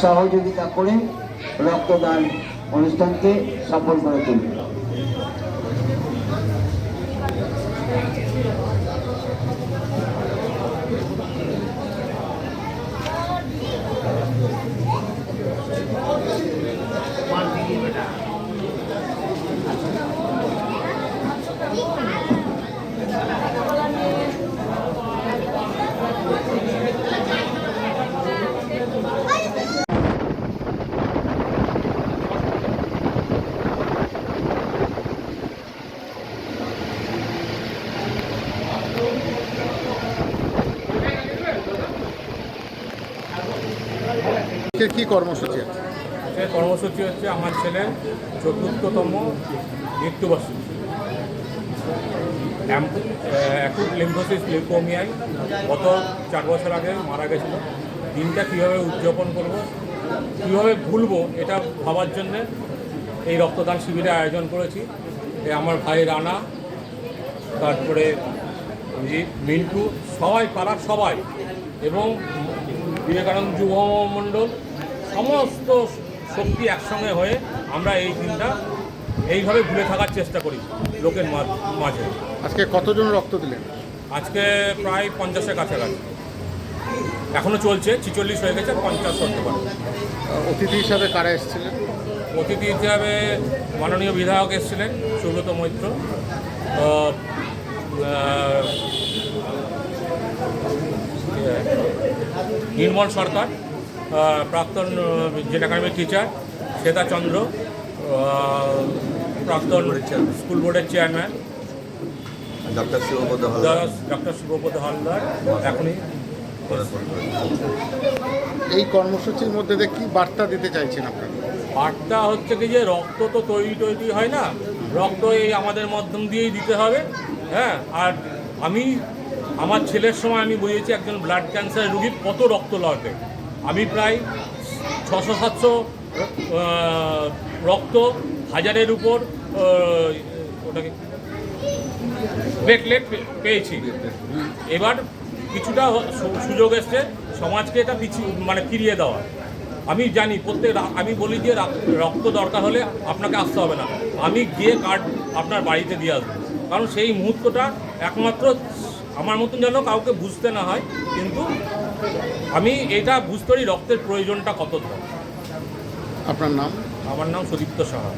সহযোগিতা করে রক্তদান অনুষ্ঠানকে সফল করে তুলবে। কি কর্মসূচি আছে? সেই কর্মসূচি হচ্ছে আমার ছেলের ৪র্থতম মৃত্যুবার্ষিকী। অ্যাকুট লিম্ফোসিস লিউকোমিয়ায় গত ৪ বছর আগে মারা গেছিল। দিনটা কীভাবে উদযাপন করব, কীভাবে ভুলবো, এটা ভাবার জন্যে এই রক্তদান শিবিরের আয়োজন করেছি। আমার ভাই রানা, তারপরে মিন্টু, সবাই পাড়ার সবাই, এবং বিবেকানন্দ যুব মণ্ডল, সমস্ত শক্তি একসঙ্গে হয়ে আমরা এই দিনটা এইভাবে ভুলে থাকার চেষ্টা করি লোকের মাঝে। আজকে কতজন রক্ত দিলেন? আজকে প্রায় 50-এর কাছাকাছি, এখনও চলছে। 46 হয়ে গেছে, 50 হতে পারে। অতিথি হিসাবে কারা এসেছিলেন? অতিথি হিসাবে মাননীয় বিধায়ক এসেছিলেন সুব্রত মৈত্র, নির্মল সরকার, প্রাক্তন জেলা একাডেমির টিচার শ্বেতা চন্দ্র, প্রাক্তন স্কুল বোর্ডের চেয়ারম্যান ডক্টর শিবপদ হালদার। এখনই এই কর্মসূচির মধ্যে দিয়ে কি বার্তা দিতে চাইছেন আপনারা? বার্তা হচ্ছে কি যে রক্ত তো তৈরি হয় না, রক্ত এই আমাদের মাধ্যম দিয়েই দিতে হবে। হ্যাঁ, আর আমার ছেলের সময় আমি বুঝেছি একজন ব্লাড ক্যান্সার রুগীর কত রক্ত লাগবে। আমি প্রায় 600-700 রক্ত, 1000-এর উপর ওটাকে প্লেটলেট পেয়েছি। এবার কিছুটা সুযোগ এসছে সমাজকে এটা ফিরিয়ে দেওয়া। আমি জানি আমি বলি যে রক্ত দরকার হলে আপনাকে আসতে হবে না, আমি গিয়ে কার্ড আপনার বাড়িতে দিয়ে আসবো। কারণ সেই মুহূর্তটা একমাত্র আমার মতন যেন কাউকে বুঝতে না হয়, কিন্তু আমি এটা বুঝতে পারি রক্তের প্রয়োজনটা কত। আপনার নাম? আমার নাম সুদীপ্ত সাহা।